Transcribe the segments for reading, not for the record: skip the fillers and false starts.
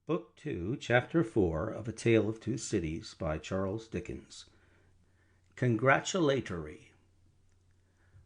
Book 2, Chapter 4 of A Tale of Two Cities by Charles Dickens. Congratulatory.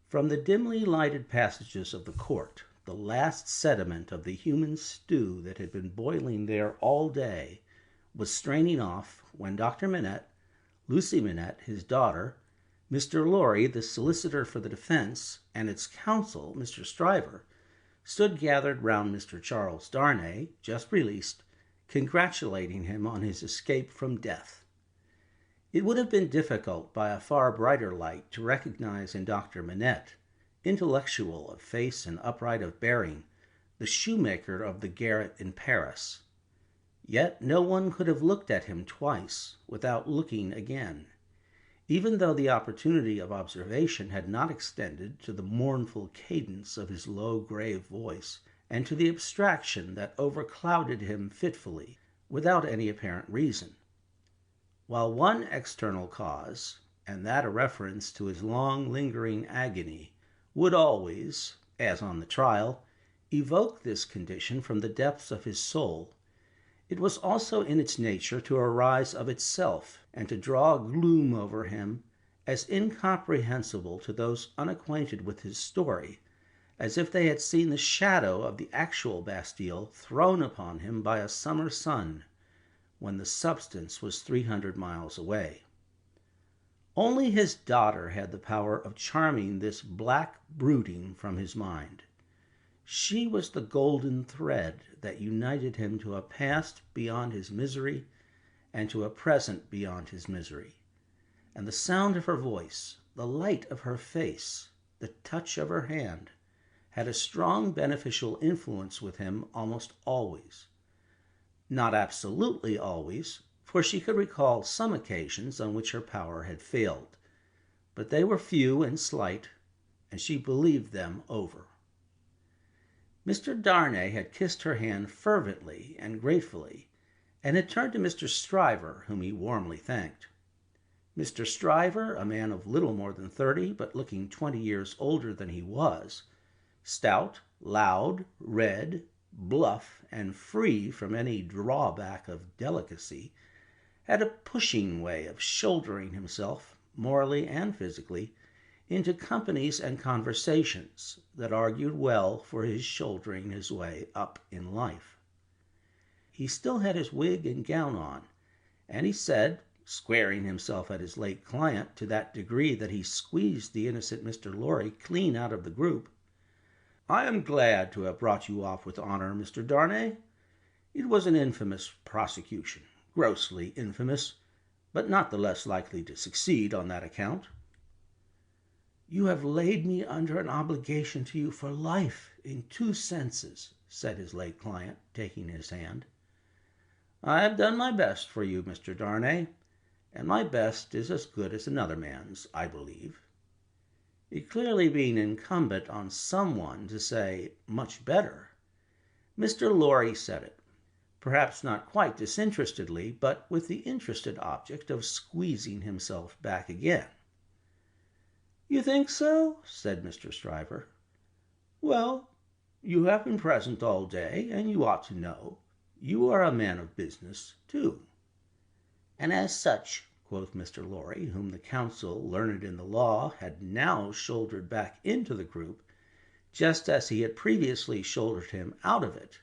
From the dimly lighted passages of the court, the last sediment of the human stew that had been boiling there all day was straining off when Dr. Manette, Lucy Manette, his daughter, Mr. Lorry, the solicitor for the defense, and its counsel, Mr. Stryver, stood gathered round Mr. Charles Darnay, just released, congratulating him on his escape from death. It would have been difficult by a far brighter light to recognize in Dr. Manette, intellectual of face and upright of bearing, the shoemaker of the garret in Paris. Yet no one could have looked at him twice without looking again, even though the opportunity of observation had not extended to the mournful cadence of his low, grave voice, and to the abstraction that overclouded him fitfully, without any apparent reason. While one external cause, and that a reference to his long lingering agony, would always, as on the trial, evoke this condition from the depths of his soul, it was also in its nature to arise of itself, and to draw a gloom over him as incomprehensible to those unacquainted with his story as if they had seen the shadow of the actual Bastille thrown upon him by a summer sun, when the substance was 300 miles away. Only his daughter had the power of charming this black brooding from his mind. She was the golden thread that united him to a past beyond his misery and to a present beyond his misery. And the sound of her voice, the light of her face, the touch of her hand, had a strong beneficial influence with him almost always. Not absolutely always, for she could recall some occasions on which her power had failed, but they were few and slight, and she believed them over. Mr. Darnay had kissed her hand fervently and gratefully, and had turned to Mr. Stryver, whom he warmly thanked. Mr. Stryver, a man of little more than 30, but looking 20 years older than he was, stout, loud, red, bluff, and free from any drawback of delicacy, had a pushing way of shouldering himself, morally and physically, into companies and conversations that argued well for his shouldering his way up in life. He still had his wig and gown on, and he said, squaring himself at his late client to that degree that he squeezed the innocent Mr. Lorry clean out of the group, "I am glad to have brought you off with honor, Mr. Darnay. It was an infamous prosecution, grossly infamous, but not the less likely to succeed on that account." "You have laid me under an obligation to you for life, in 2 senses," said his late client, taking his hand. "I have done my best for you, Mr. Darnay, and my best is as good as another man's, I believe." It clearly being incumbent on someone to say "much better," Mr. Lorry said it, perhaps not quite disinterestedly, but with the interested object of squeezing himself back again. "You think so?" said Mr. Stryver. "Well, you have been present all day, and you ought to know. You are a man of business, too." "And as such," quoth Mr. Lorry, whom the counsel, learned in the law, had now shouldered back into the group, just as he had previously shouldered him out of it,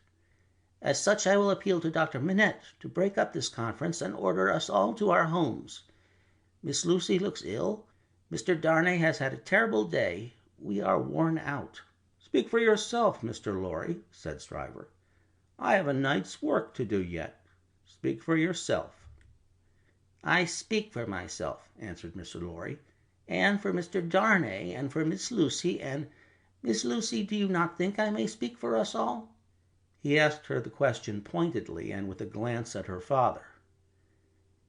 "as such I will appeal to Dr. Manette to break up this conference and order us all to our homes. Miss Lucy looks ill. Mr. Darnay has had a terrible day. We are worn out." "Speak for yourself, Mr. Lorry," said Stryver. "I have a night's work to do yet. Speak for yourself." "I speak for myself," answered Mr. Lorry, "and for Mr. Darnay, and for Miss Lucy, and, Miss Lucy, do you not think I may speak for us all?" He asked her the question pointedly and with a glance at her father.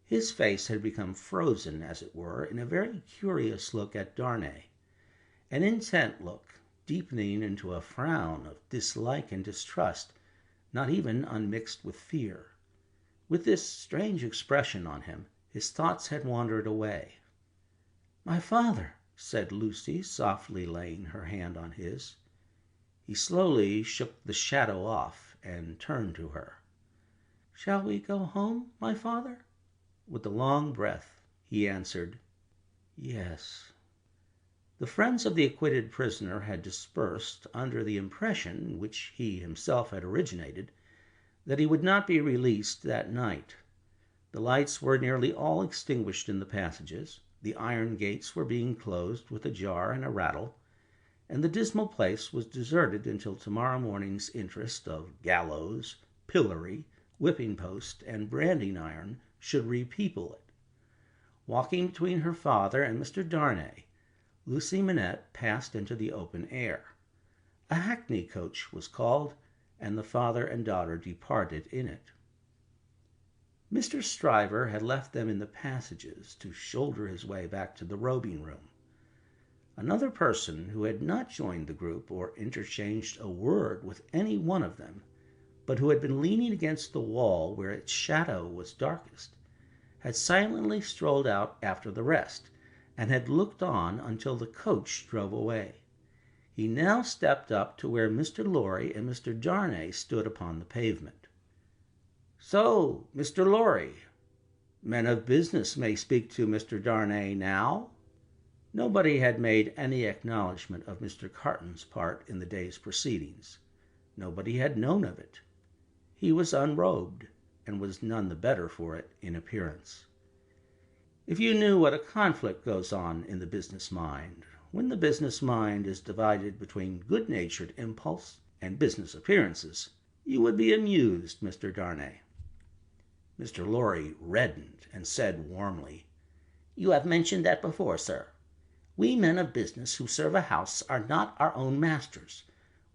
His face had become frozen, as it were, in a very curious look at Darnay, an intent look, deepening into a frown of dislike and distrust, not even unmixed with fear. With this strange expression on him, his thoughts had wandered away. "My father," said Lucy, softly laying her hand on his. He slowly shook the shadow off and turned to her. "Shall we go home, my father?" With a long breath he answered, "Yes." The friends of the acquitted prisoner had dispersed under the impression, which he himself had originated, that he would not be released that night. The lights were nearly all extinguished in the passages, the iron gates were being closed with a jar and a rattle, and the dismal place was deserted until tomorrow morning's interest of gallows, pillory, whipping post, and branding iron should repeople it. Walking between her father and Mr. Darnay, Lucy Manette passed into the open air. A hackney coach was called, and the father and daughter departed in it. Mr. Stryver had left them in the passages to shoulder his way back to the robing room. Another person who had not joined the group or interchanged a word with any one of them, but who had been leaning against the wall where its shadow was darkest, had silently strolled out after the rest, and had looked on until the coach drove away. He now stepped up to where Mr. Lorry and Mr. Darnay stood upon the pavement. "So, Mr. Lorry, men of business may speak to Mr. Darnay now?" Nobody had made any acknowledgment of Mr. Carton's part in the day's proceedings. Nobody had known of it. He was unrobed, and was none the better for it in appearance. If you knew what a conflict goes on in the business mind, when the business mind is divided between good-natured impulse and business appearances, you would be amused, Mr. Darnay. Mr. Lorry reddened and said warmly, "You have mentioned that before, sir. We men of business who serve a house are not our own masters.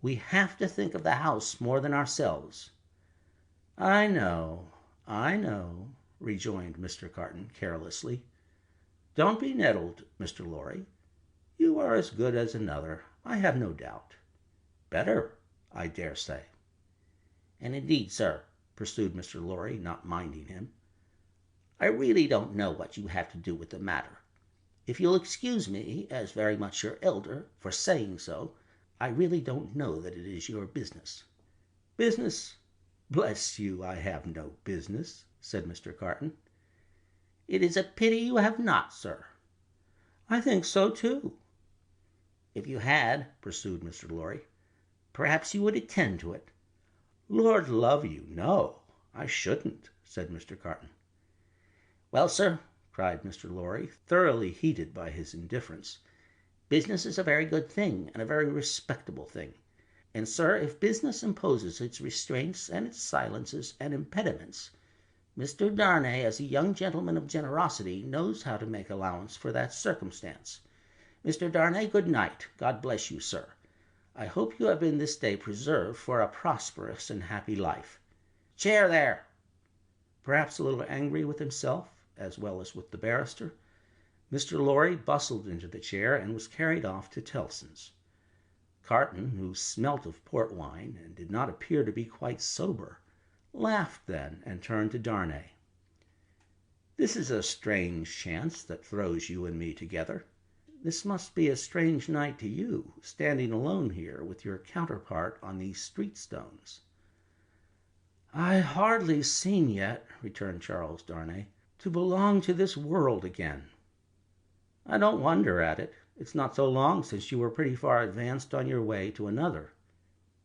We have to think of the house more than ourselves." I know," rejoined Mr. Carton carelessly. "Don't be nettled, Mr. Lorry. You are as good as another, I have no doubt. Better, I dare say." "And indeed, sir," pursued Mr. Lorry, not minding him, "I really don't know what you have to do with the matter. If you'll excuse me, as very much your elder, for saying so, I really don't know that it is your business." "Business? Bless you, I have no business," said Mr. Carton. "It is a pity you have not, sir." "I think so too." "If you had," pursued Mr. Lorry, "perhaps you would attend to it." "Lord love you, no, I shouldn't," said Mr. Carton. "Well, sir," cried Mr. Lorry, thoroughly heated by his indifference, "business is a very good thing, and a very respectable thing. And, sir, if business imposes its restraints and its silences and impediments, Mr. Darnay, as a young gentleman of generosity, knows how to make allowance for that circumstance. Mr. Darnay, good night. God bless you, sir. I hope you have been this day preserved for a prosperous and happy life. Chair there!" Perhaps a little angry with himself, as well as with the barrister, Mr. Lorry bustled into the chair and was carried off to Tellson's. Carton, who smelt of port wine and did not appear to be quite sober, laughed then and turned to Darnay. "This is a strange chance that throws you and me together. This must be a strange night to you, standing alone here with your counterpart on these street stones." "I hardly seem yet," returned Charles Darnay, "to belong to this world again." "I don't wonder at it. It's not so long since you were pretty far advanced on your way to another.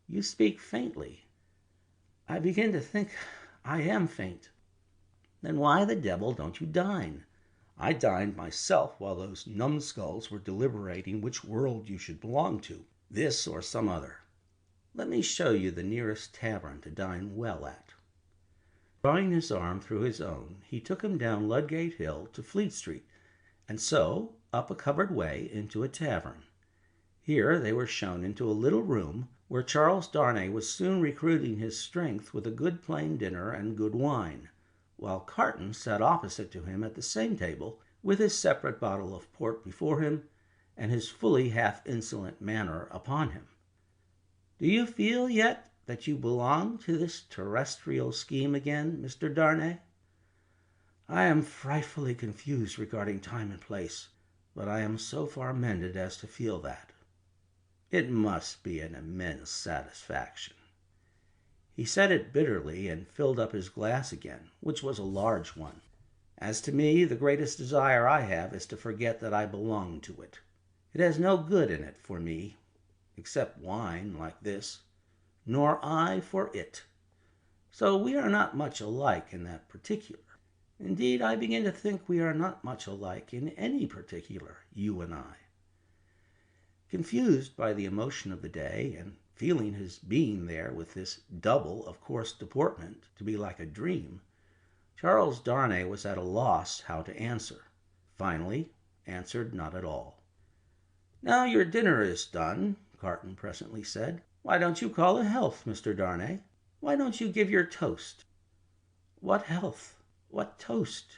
You speak faintly." "I begin to think I am faint." "Then why the devil don't you dine? I dined myself while those numbskulls were deliberating which world you should belong to, this or some other. Let me show you the nearest tavern to dine well at." Drawing his arm through his own, he took him down Ludgate Hill to Fleet Street, and so up a covered way into a tavern. Here they were shown into a little room where Charles Darnay was soon recruiting his strength with a good plain dinner and good wine, while Carton sat opposite to him at the same table with his separate bottle of port before him and his fully half-insolent manner upon him. "Do you feel yet that you belong to this terrestrial scheme again, Mr. Darnay?" "I am frightfully confused regarding time and place, but I am so far mended as to feel that." "It must be an immense satisfaction." He said it bitterly and filled up his glass again, which was a large one. "As to me, the greatest desire I have is to forget that I belong to it. It has no good in it for me, except wine like this, nor I for it. So we are not much alike in that particular. Indeed, I begin to think we are not much alike in any particular, you and I." Confused by the emotion of the day, and feeling his being there with this double of coarse deportment to be like a dream, Charles Darnay was at a loss how to answer. Finally, answered not at all. "Now your dinner is done," Carton presently said. "Why don't you call a health, Mr. Darnay? Why don't you give your toast?" "What health? What toast?"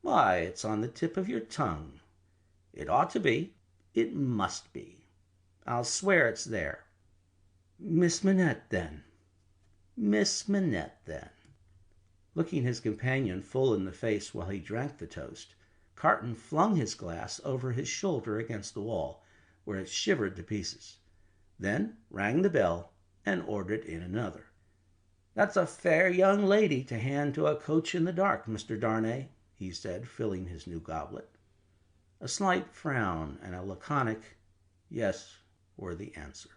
"Why, it's on the tip of your tongue." "It ought to be." "It must be. I'll swear it's there." "Miss Manette, then." "Miss Manette, then." Looking his companion full in the face while he drank the toast, Carton flung his glass over his shoulder against the wall, where it shivered to pieces, then rang the bell and ordered in another. "That's a fair young lady to hand to a coach in the dark, Mr. Darnay," he said, filling his new goblet. A slight frown and a laconic "yes" were the answer.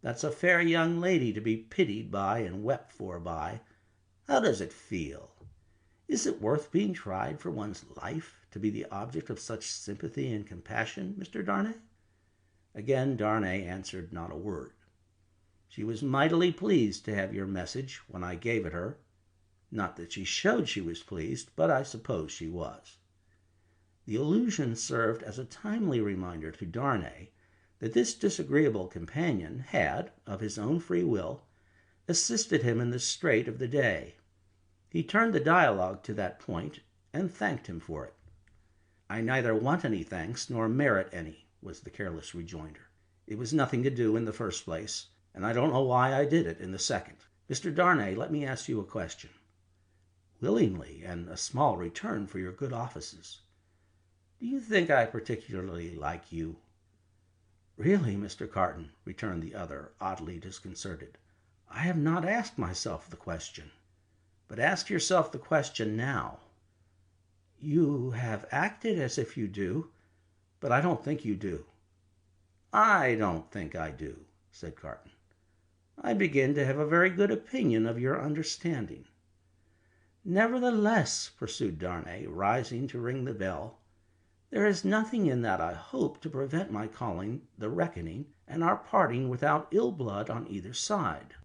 "That's a fair young lady to be pitied by and wept for by. How does it feel? Is it worth being tried for one's life to be the object of such sympathy and compassion, Mr. Darnay?" Again Darnay answered not a word. "She was mightily pleased to have your message when I gave it her. Not that she showed she was pleased, but I suppose she was." The allusion served as a timely reminder to Darnay that this disagreeable companion had, of his own free will, assisted him in the strait of the day. He turned the dialogue to that point and thanked him for it. "I neither want any thanks nor merit any," was the careless rejoinder. "It was nothing to do in the first place, and I don't know why I did it in the second. Mr. Darnay, let me ask you a question." "Willingly, and a small return for your good offices." "Do you think I particularly like you?" "Really, Mr. Carton," returned the other, oddly disconcerted, "I have not asked myself the question." "But ask yourself the question now." "You have acted as if you do, but I don't think you do." "I don't think I do," said Carton. "I begin to have a very good opinion of your understanding." "Nevertheless," pursued Darnay, rising to ring the bell, "there is nothing in that I hope to prevent my calling the reckoning and our parting without ill blood on either side."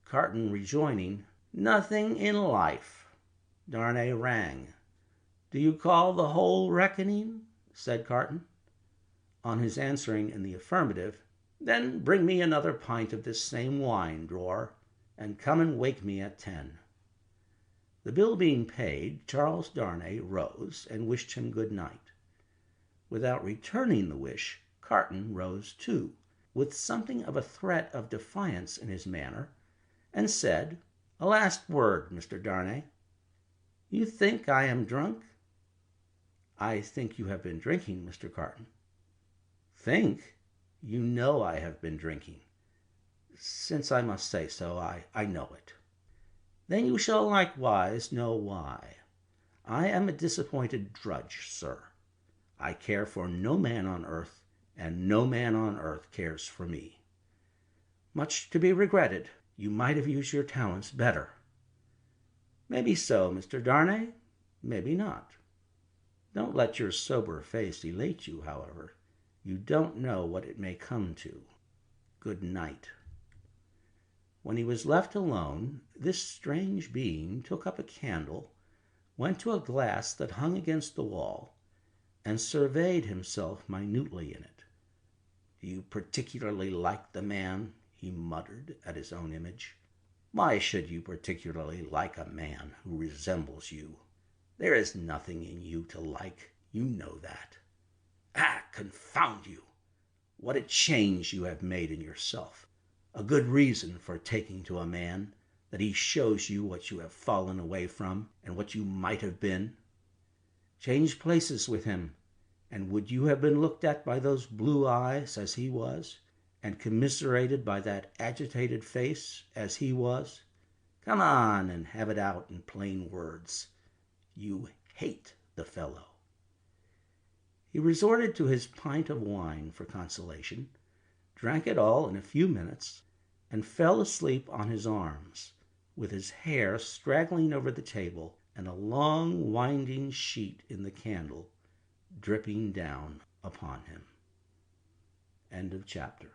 Carton rejoining, "Nothing in life." Darnay rang. "Do you call the whole reckoning?" said Carton. On his answering in the affirmative, "Then bring me another pint of this same wine, drawer, and come and wake me at 10. The bill being paid, Charles Darnay rose and wished him good night. Without returning the wish, Carton rose too, with something of a threat of defiance in his manner, and said, "A last word, Mr. Darnay. You think I am drunk?" "I think you have been drinking, Mr. Carton." "Think? You know I have been drinking." "Since I must say so, I know it." "Then you shall likewise know why. I am a disappointed drudge, sir. I care for no man on earth, and no man on earth cares for me. Much to be regretted. You might have used your talents better." "Maybe so, Mr. Darnay, maybe not. Don't let your sober face elate you, however. You don't know what it may come to. Good night." When he was left alone, this strange being took up a candle, went to a glass that hung against the wall, and surveyed himself minutely in it. "Do you particularly like the man?" he muttered at his own image. "Why should you particularly like a man who resembles you? There is nothing in you to like. You know that. Ah, confound you! What a change you have made in yourself! A good reason for taking to a man, that he shows you what you have fallen away from and what you might have been. Change places with him, and would you have been looked at by those blue eyes as he was, and commiserated by that agitated face as he was? Come on and have it out in plain words. You hate the fellow. He resorted to his pint of wine for consolation, drank it all in a few minutes, and fell asleep on his arms, with his hair straggling over the table and a long winding sheet in the candle dripping down upon him. End of chapter.